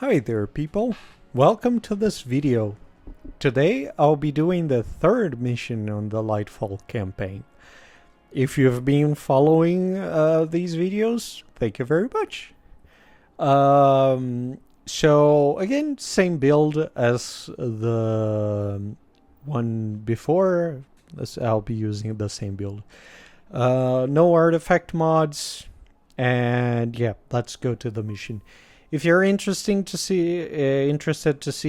Hi there people, welcome to this video. Today I'll be doing the third mission on the Lightfall campaign. If you've been following these videos, thank you very much. So again, same build as the one before. I'll be using the same build. No artifact mods, and yeah, let's go to the mission. If you're interested to see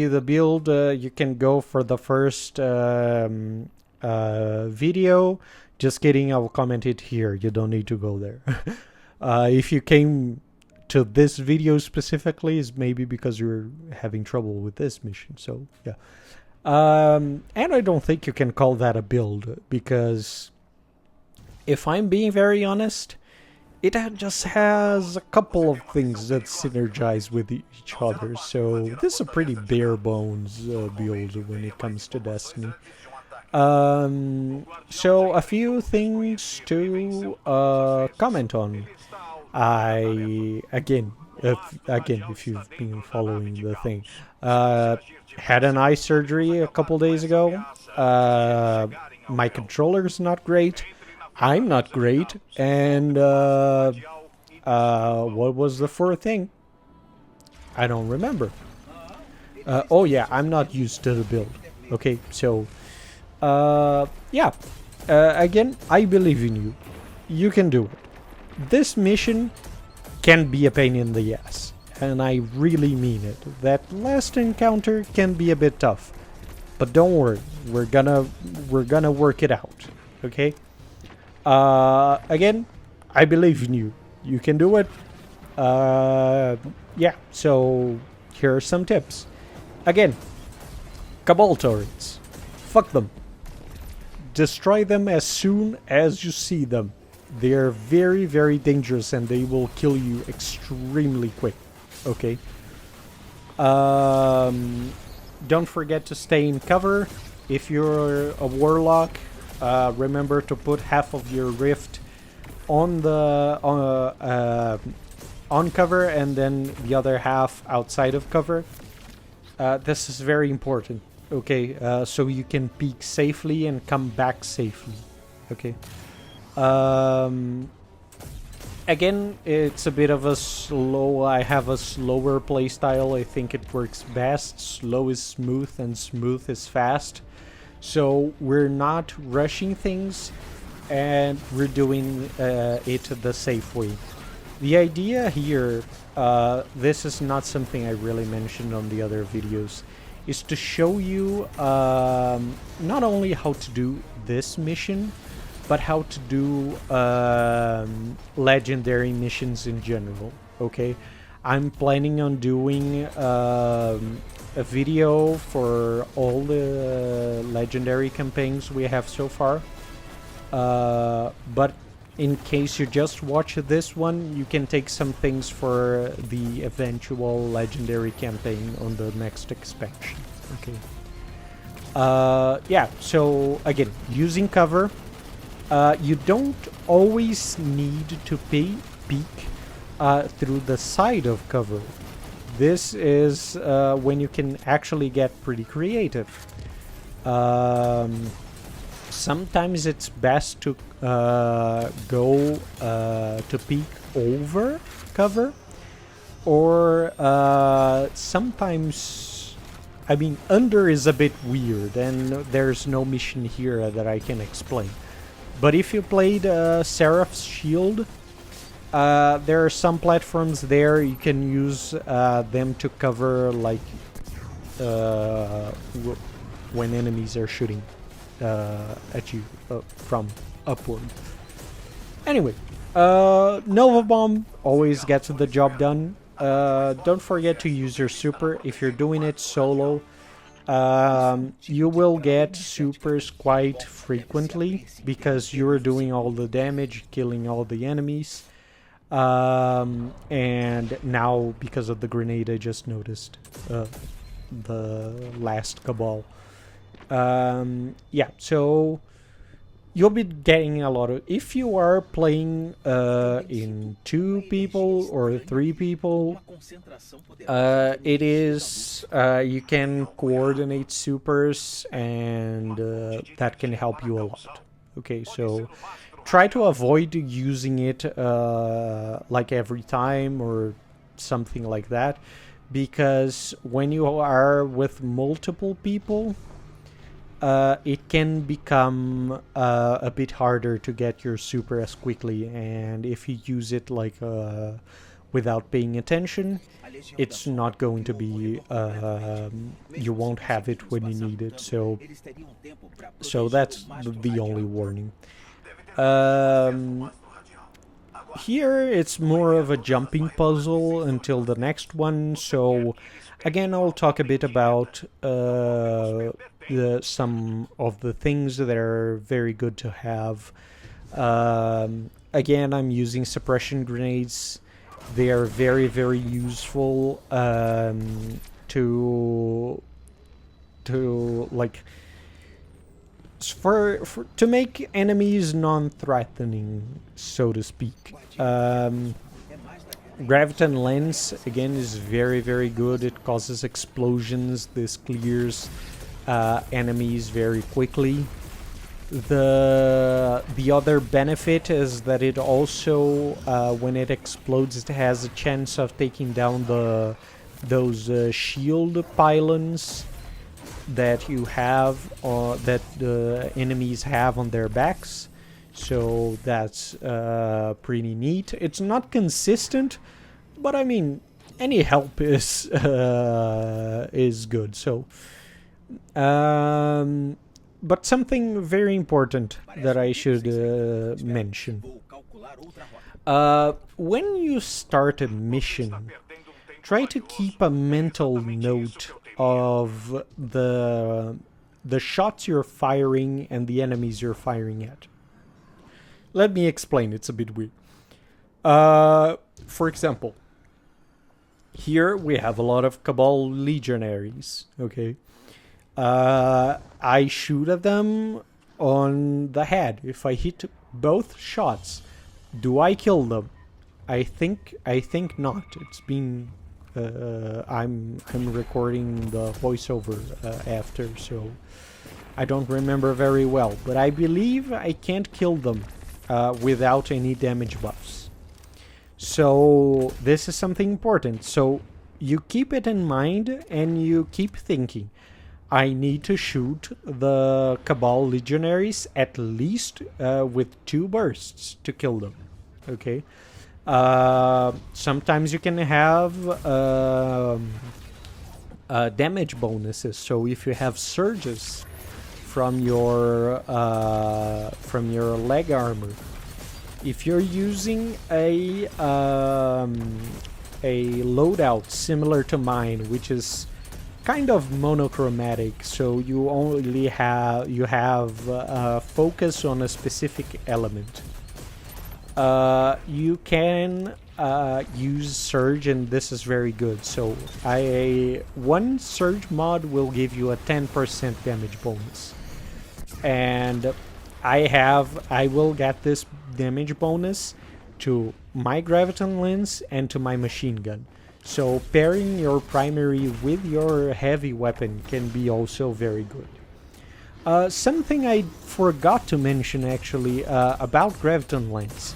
the build, you can go for the first video. Just kidding, I'll comment it here. You don't need to go there. If you came to this video specifically, is maybe because you're having trouble with this mission. So yeah, and I don't think you can call that a build because, if I'm being very honest, it just has a couple of things that synergize with each other, so this is a pretty bare bones build when it comes to Destiny. So a few things to comment on. If you've been following the thing, had an eye surgery a couple days ago. My controller's not great. I'm not great, and what was the fourth thing? I don't remember. Oh yeah, I'm not used to the build. Okay, so yeah. Again, I believe in you. You can do it. This mission can be a pain in the ass, and I really mean it. That last encounter can be a bit tough, but don't worry, we're gonna work it out. Okay. Again, I believe in you. You can do it. Yeah, so here are some tips. Again, Cabal turrets. Fuck them. Destroy them as soon as you see them. They're very, very dangerous and they will kill you extremely quick. Okay? Don't forget to stay in cover. If you're a warlock, remember to put half of your rift on the on cover and then the other half outside of cover. This is very important. Okay, so you can peek safely and come back safely. Okay. Again, it's a bit of a slow. I have a slower playstyle. I think it works best. Slow is smooth and smooth is fast. So we're not rushing things, and we're doing it the safe way. The idea here, this is not something I really mentioned on the other videos, is to show you not only how to do this mission, but how to do legendary missions in general. Okay, I'm planning on doing a video for all the legendary campaigns we have so far. But in case you just watch this one, you can take some things for the eventual legendary campaign on the next expansion. Okay. Yeah, so again, using cover. You don't always need to peek through the side of cover. This is when you can actually get pretty creative. Sometimes it's best to go to peek over cover, or sometimes, I mean, under is a bit weird, and there's no mission here that I can explain. But if you played Seraph's Shield, there are some platforms there you can use them to cover, like when enemies are shooting at you from upward. Anyway, Nova Bomb always gets the job done. Don't forget to use your super if you're doing it solo. You will get supers quite frequently because you're doing all the damage, killing all the enemies. And now, because of the grenade, I just noticed the last Cabal. Yeah, so you'll be getting a lot of... If you are playing in 2 people or 3 people, it is... you can coordinate supers, and that can help you a lot. Okay, so try to avoid using it like every time or something like that, because when you are with multiple people, it can become a bit harder to get your super as quickly, and if you use it like without paying attention, it's not going to be you won't have it when you need it. So that's the only warning. Here it's more of a jumping puzzle until the next one, so again I'll talk a bit about some of the things that are very good to have. Again, I'm using suppression grenades. They are very, very useful to like to make enemies non-threatening, so to speak. Graviton lens again is very, very good. It causes explosions. This clears enemies very quickly. The other benefit is that it also, when it explodes, it has a chance of taking down those shield pylons that you have, that the enemies have on their backs. So that's pretty neat. It's not consistent, but I mean, any help is good. So, but something very important that I should mention. When you start a mission, try to keep a mental note of the shots you're firing and the enemies you're firing at. Let me explain, it's a bit weird. For example, here we have a lot of Cabal legionaries, okay? I shoot at them on the head. If I hit both shots, do I kill them? I think not. It's been I'm recording the voiceover after, so I don't remember very well, but I believe I can't kill them without any damage buffs. So this is something important. So you keep it in mind and you keep thinking, I need to shoot the Cabal legionaries at least with 2 bursts to kill them. Okay. Sometimes you can have damage bonuses. So if you have surges from your leg armor, if you're using a loadout similar to mine, which is kind of monochromatic, so you only have focus on a specific element, you can use surge, and this is very good. So one surge mod will give you a 10% damage bonus, and I will get this damage bonus to my graviton lens and to my machine gun. So pairing your primary with your heavy weapon can be also very good. Something I forgot to mention actually about graviton lens.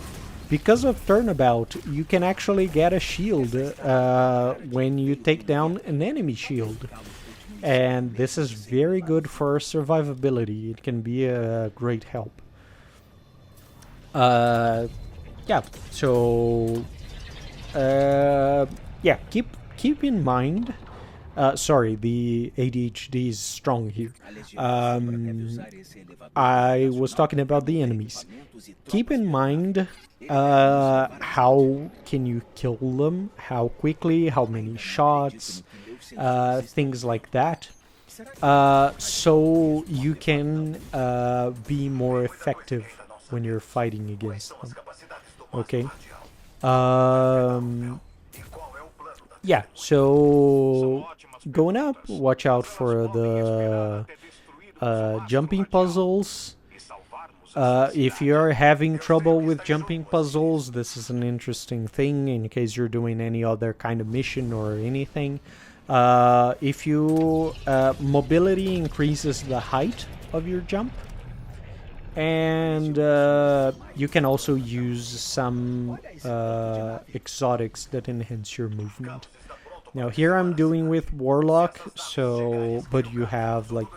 Because of turnabout, you can actually get a shield when you take down an enemy shield. And this is very good for survivability. It can be a great help. Yeah, so yeah, keep in mind. Sorry, the ADHD is strong here. I was talking about the enemies. Keep in mind how can you kill them, how quickly, how many shots, things like that. So you can be more effective when you're fighting against them. Okay. Yeah, so going up, watch out for the jumping puzzles. if you're having trouble with jumping puzzles, this is an interesting thing in case you're doing any other kind of mission or anything. If you mobility increases the height of your jump, and you can also use some exotics that enhance your movement. Now here I'm doing with Warlock, so but you have like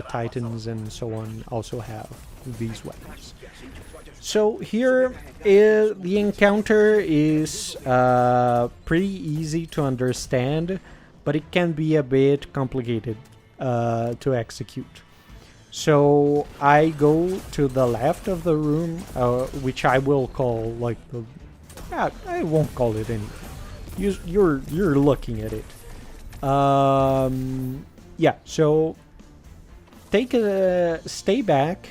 Titans and so on also have these weapons. So here the encounter is pretty easy to understand, but it can be a bit complicated to execute. So I go to the left of the room, which I will call like the... I won't call it anything. You're looking at it. Yeah, so stay back,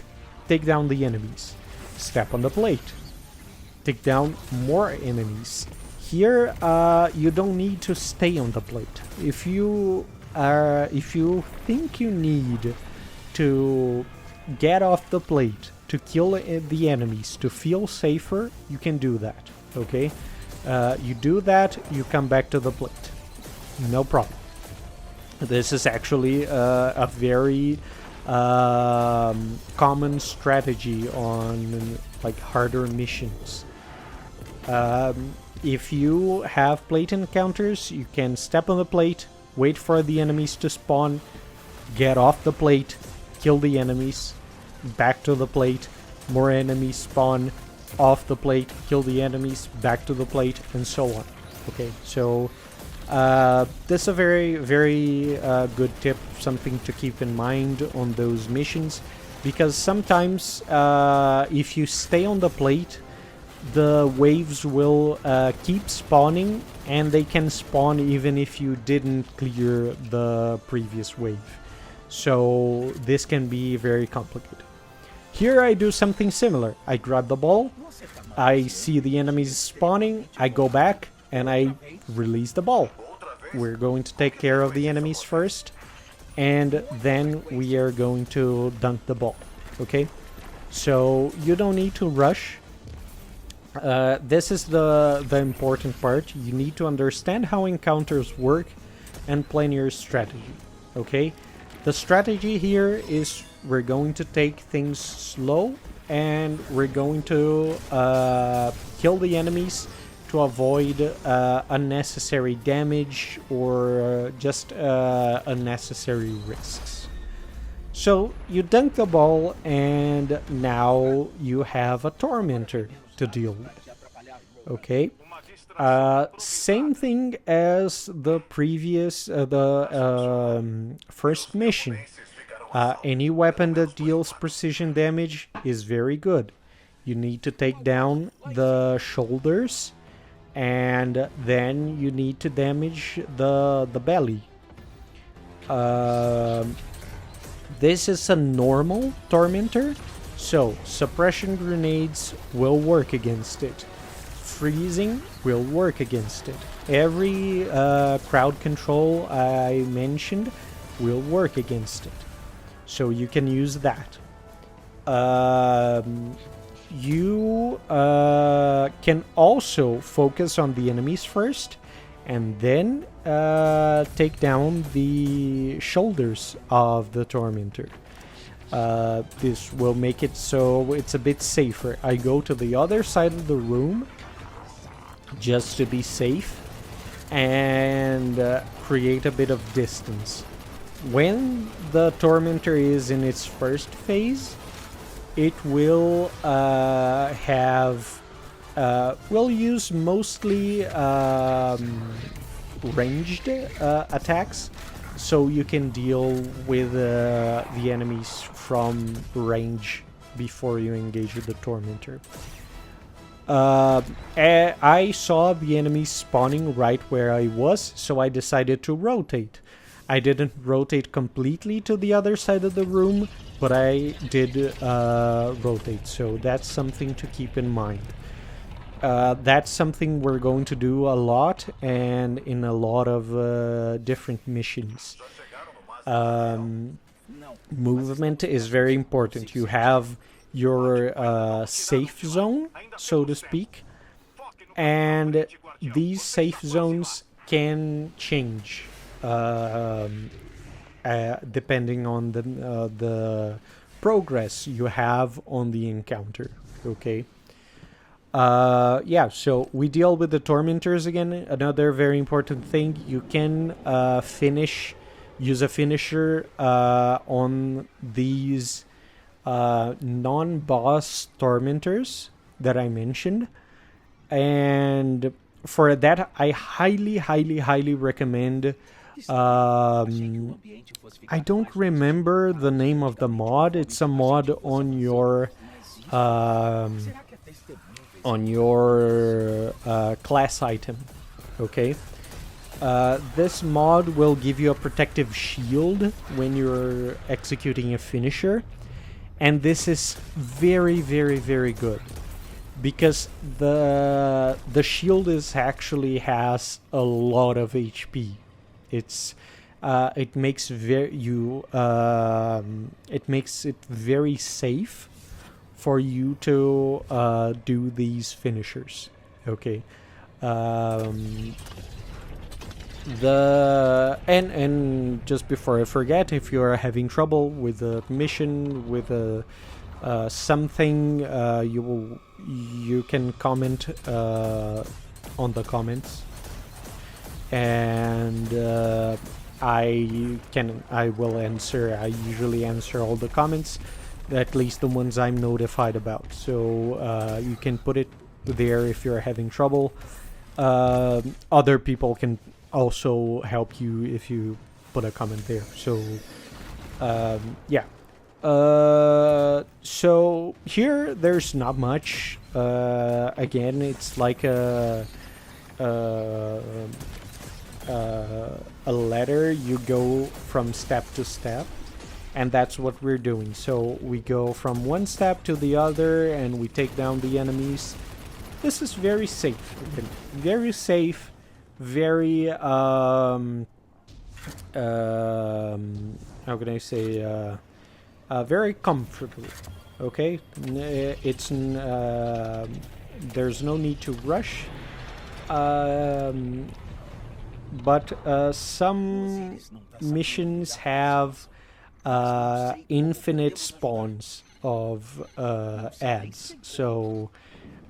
take down the enemies. Step on the plate. Take down more enemies. Here, you don't need to stay on the plate. If you think you need to get off the plate to kill the enemies to feel safer, you can do that. Okay. You do that, you come back to the plate. No problem. This is actually a very common strategy on like harder missions. If you have plate encounters, you can step on the plate, wait for the enemies to spawn, get off the plate, kill the enemies, back to the plate, more enemies spawn, off the plate, kill the enemies, back to the plate, and so on. Okay, so this is a very, very good tip, something to keep in mind on those missions, because sometimes if you stay on the plate, the waves will keep spawning, and they can spawn even if you didn't clear the previous wave. So this can be very complicated. Here I do something similar. I grab the ball, I see the enemies spawning, I go back, and I release the ball. We're going to take care of the enemies first, and then we are going to dunk the ball. Okay? So you don't need to rush. This is the important part. You need to understand how encounters work and plan your strategy. Okay? The strategy here is we're going to take things slow, and we're going to kill the enemies to avoid unnecessary damage or just unnecessary risks. So you dunk the ball, and now you have a tormentor to deal with. Okay? Same thing as the previous, first mission. Any weapon that deals precision damage is very good. You need to take down the shoulders, and then you need to damage the belly. This is a normal tormentor, so suppression grenades will work against it. Freezing will work against it. Every crowd control I mentioned will work against it. So you can use that. You can also focus on the enemies first, and then take down the shoulders of the tormentor. This will make it so it's a bit safer. I go to the other side of the room just to be safe and create a bit of distance. When the tormentor is in its first phase, it will will use mostly ranged attacks, so you can deal with the enemies from range before you engage with the tormentor. I saw the enemies spawning right where I was, so I decided to rotate. I didn't rotate completely to the other side of the room, but I did rotate, so that's something to keep in mind. That's something we're going to do a lot, and in a lot of different missions. Movement is very important. You have your safe zone, so to speak, and these safe zones can change depending on the progress you have on the encounter. Okay. Yeah, so we deal with the tormentors again. Another very important thing, you can use a finisher on these non-boss tormentors that I mentioned. And for that, I highly recommend. I don't remember the name of the mod. It's a mod on your class item. Okay. This mod will give you a protective shield when you're executing a finisher, and this is very good because the shield actually has a lot of HP. It makes it very safe for you to do these finishers. Okay. And just before I forget, if you are having trouble with a mission, with something, you can comment on the comments, and I will answer. I usually answer all the comments, at least the ones I'm notified about. So you can put it there if you're having trouble. Other people can also help you if you put a comment there. So yeah. So here there's not much. Again, it's like a ladder. You go from step to step, and that's what we're doing. So we go from one step to the other, and we take down the enemies. This is very safe. Very safe. Very how can I say? Very comfortable. Okay, it's there's no need to rush. But some missions have infinite spawns of ads. So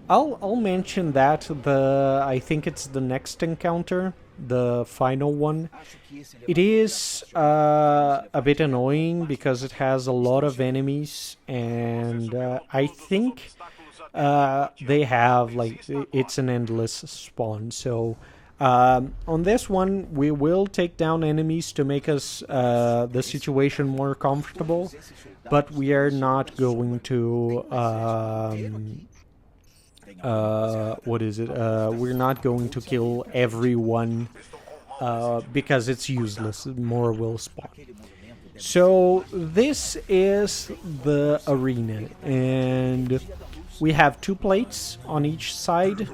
I'll mention that. I think it's the next encounter, the final one. It is a bit annoying because it has a lot of enemies, and I think they have, like, it's an endless spawn. So on this one, we will take down enemies to make us the situation more comfortable, but we are not going to what is it? We're not going to kill everyone because it's useless. More will spawn. So this is the arena, and we have 2 plates on each side.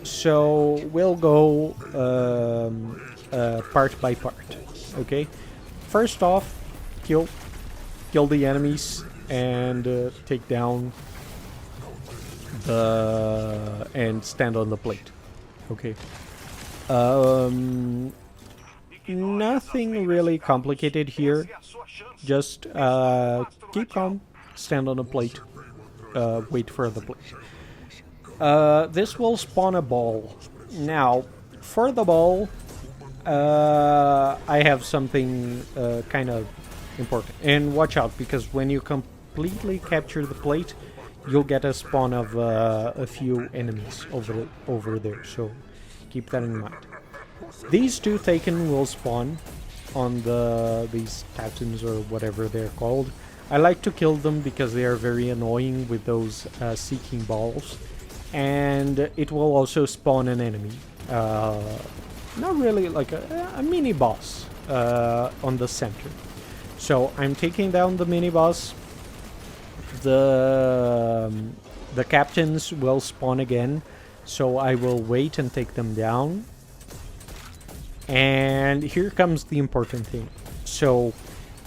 So we'll go part by part. Okay. First off, kill the enemies and take down and stand on the plate. Okay. Nothing really complicated here. Just keep calm, stand on the plate, wait for the plate. This will spawn a ball. Now, for the ball, I have something kind of important. And watch out, because when you completely capture the plate, you'll get a spawn of a few enemies over there. So keep that in mind. These 2 taken will spawn on these captains or whatever they're called. I like to kill them because they are very annoying with those seeking balls. And it will also spawn an enemy. Not really, like a mini boss on the center. So I'm taking down the mini boss. The captains will spawn again, so I will wait and take them down. And here comes the important thing. So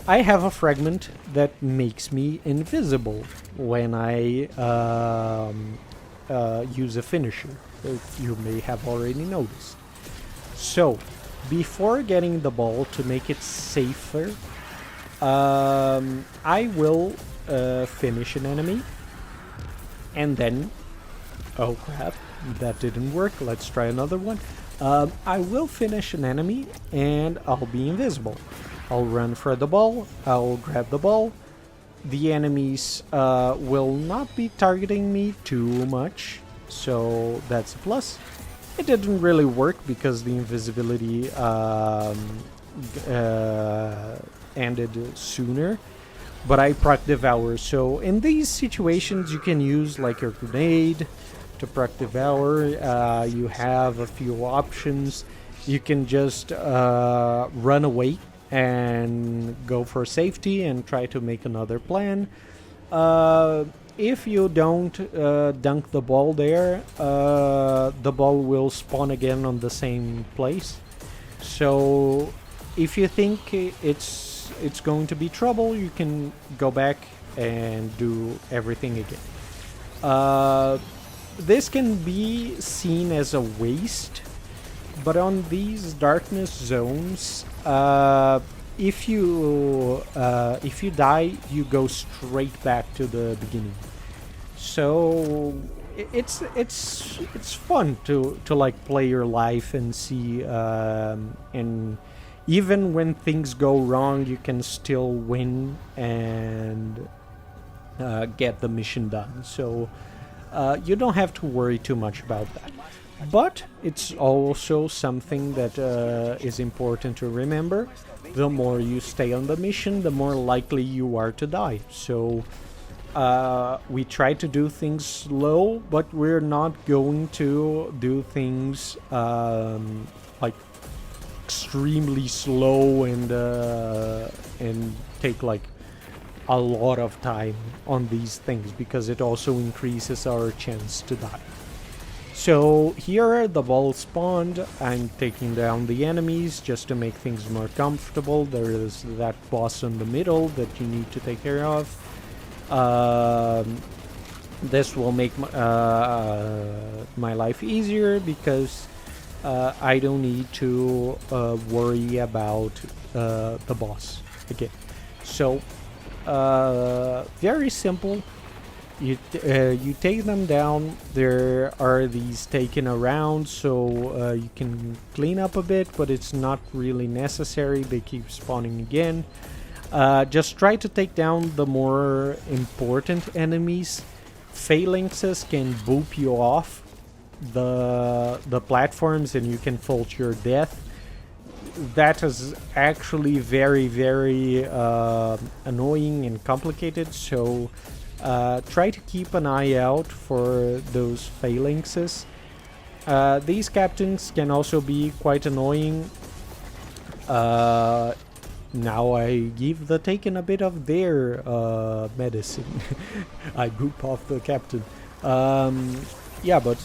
I have a fragment that makes me invisible when I use a finisher. You may have already noticed. So, before getting the ball to make it safer, I will finish an enemy, and then, oh crap, that didn't work. Let's try another one. I will finish an enemy, and I'll be invisible. I'll run for the ball, I'll grab the ball. The enemies will not be targeting me too much, so that's a plus. It didn't really work because the invisibility ended sooner, but I proc Devour. So in these situations you can use like your grenade to proc Devour. You have a few options. You can just run away and go for safety and try to make another plan. If you don't dunk the ball there, the ball will spawn again on the same place. So if you think it's going to be trouble, you can go back and do everything again. This can be seen as a waste, but on these darkness zones, if you die, you go straight back to the beginning. So it's fun to like play your life and see, and even when things go wrong, you can still win and get the mission done. So you don't have to worry too much about that. But it's also something that is important to remember. The more you stay on the mission, the more likely you are to die. So we try to do things slow, but we're not going to do things like extremely slow and take like a lot of time on these things, because it also increases our chance to die. So here the ball spawned. I'm taking down the enemies just to make things more comfortable. There is that boss in the middle that you need to take care of. This will make my life easier because I don't need to worry about the boss again. So very simple. You take them down. There are these taken around, so you can clean up a bit, but it's not really necessary. They keep spawning again. Just try to take down the more important enemies. Phalanxes can boop you off the platforms, and you can fault your death. That is actually very, very annoying and complicated, so try to keep an eye out for those phalanxes. These captains can also be quite annoying. Now I give the Taken a bit of their medicine. I boop off the captain. Yeah, but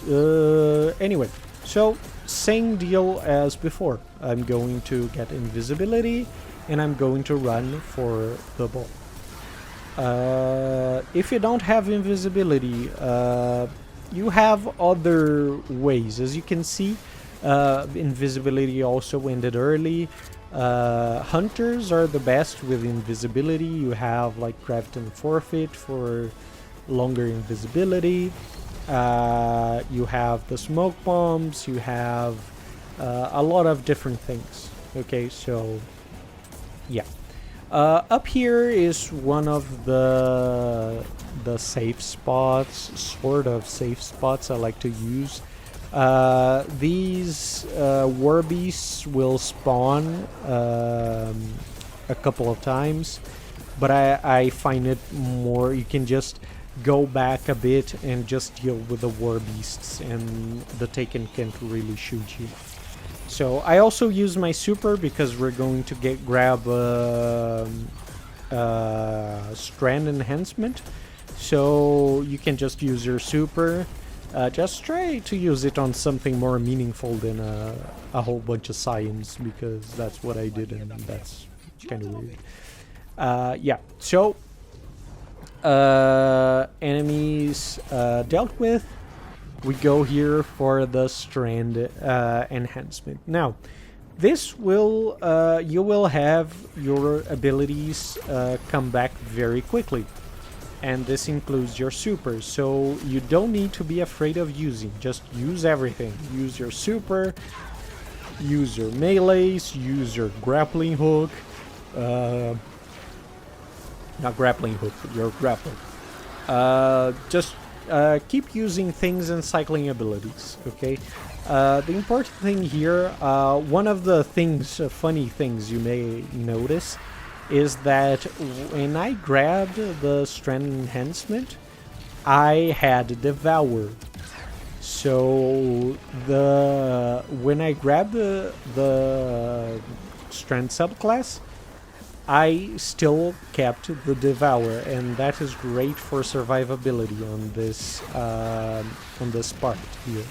anyway, so same deal as before. I'm going to get invisibility, and I'm going to run for the ball. If you don't have invisibility, you have other ways. As you can see, invisibility also ended early. Hunters are the best with invisibility. You have like craft and forfeit for longer invisibility. You have the smoke bombs. You have a lot of different things. Okay, so yeah. Up here is one of the safe spots, sort of safe spots I like to use. These war beasts will spawn a couple of times, but I find it more, you can just go back a bit and just deal with the war beasts, and the Taken can't really shoot you. So I also use my super because we're going to grab strand enhancement. So you can just use your super. Just try to use it on something more meaningful than a whole bunch of science, because that's what I did, and that's kind of weird. Yeah, so enemies dealt with. We go here for the strand enhancement. Now, this will you will have your abilities come back very quickly, and this includes your supers. So you don't need to be afraid of using. Just use everything. Use your super. Use your melees. Use your grappling hook. Not grappling hook, but your grappling. Just keep using things and cycling abilities, okay? The important thing here, one of the things, funny things you may notice, is that when I grabbed the strength enhancement, I had Devour. So when I grabbed the strength subclass, I still kept the Devour, and that is great for survivability on this part here.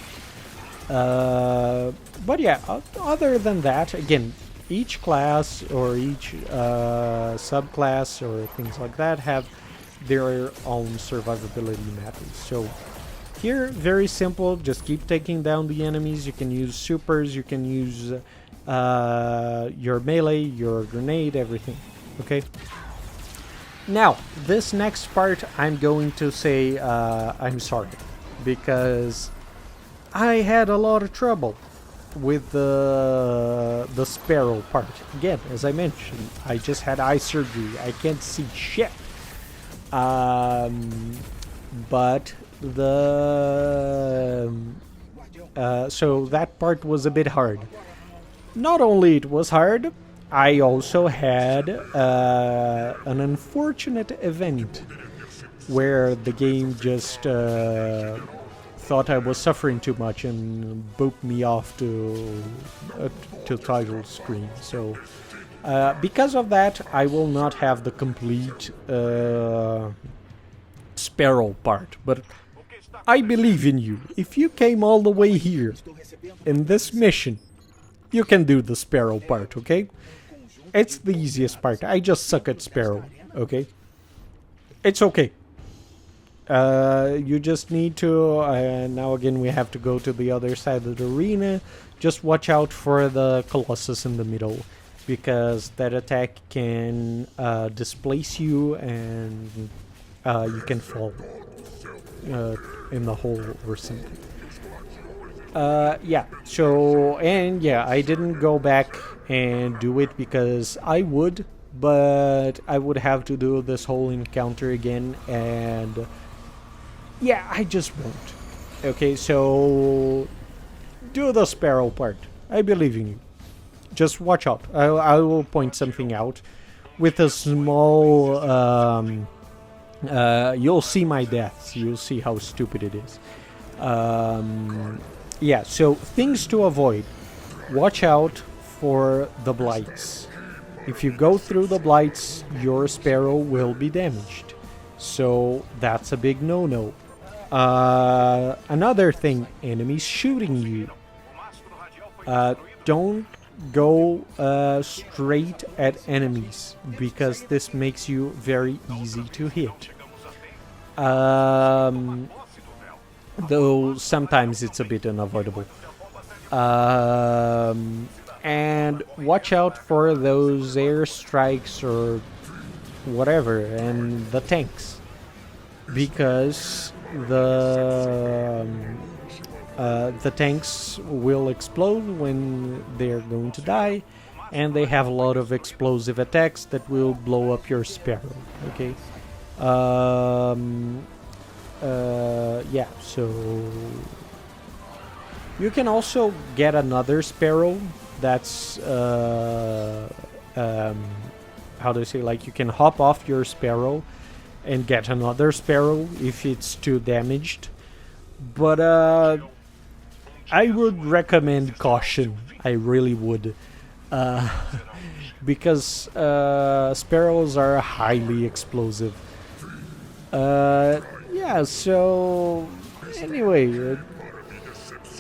But yeah, other than that, again, each class or each subclass or things like that have their own survivability matters. So here, very simple, just keep taking down the enemies. You can use supers, you can use your melee, your grenade, everything. Okay. Now, this next part, I'm going to say I'm sorry, because I had a lot of trouble with the sparrow part. Again, as I mentioned, I just had eye surgery. I can't see shit. But so that part was a bit hard. Not only it was hard, I also had an unfortunate event where the game just thought I was suffering too much and booped me off to title screen. So because of that, I will not have the complete Sparrow part, but I believe in you. If you came all the way here in this mission, you can do the Sparrow part, okay? It's the easiest part. I just suck at Sparrow, okay? It's okay. You just need to... now again, we have to go to the other side of the arena. Just watch out for the Colossus in the middle, because that attack can displace you and you can fall in the hole or something. Yeah, so, and yeah, I didn't go back and do it because I would, but I would have to do this whole encounter again, and yeah, I just won't. Okay, so do the Sparrow part. I believe in you. Just watch out. I will point something out with a small... you'll see my deaths. You'll see how stupid it is. Yeah, so things to avoid. Watch out for the blights. If you go through the blights, your Sparrow will be damaged. So that's a big no-no. Another thing, enemies shooting you. Don't go straight at enemies, because this makes you very easy to hit. Though sometimes it's a bit unavoidable. And watch out for those airstrikes or whatever, and the tanks, because the tanks will explode when they're going to die, and they have a lot of explosive attacks that will blow up your Sparrow. Okay. Yeah, so you can also get another Sparrow that's how do I say, like, you can hop off your Sparrow and get another Sparrow if it's too damaged, but I would recommend caution. I really would, because Sparrows are highly explosive. Yeah, so anyway,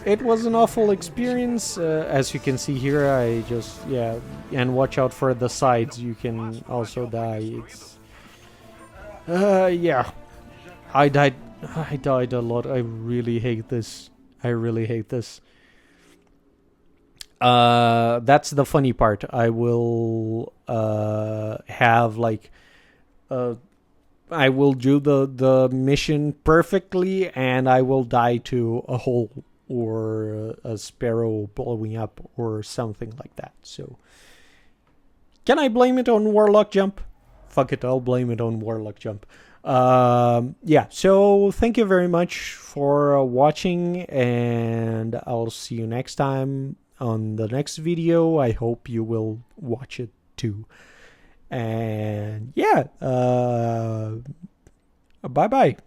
it was an awful experience. As you can see here, I just, yeah, and watch out for the sides. You can also die. It's, yeah, I died a lot. I really hate this. I really hate this. That's the funny part. I will have like I will do the mission perfectly, and I will die to a hole or a sparrow blowing up or something like that. So, can I blame it on Warlock Jump? Fuck it, I'll blame it on Warlock Jump. Yeah, so thank you very much for watching, and I'll see you next time on the next video. I hope you will watch it too. And yeah, bye bye.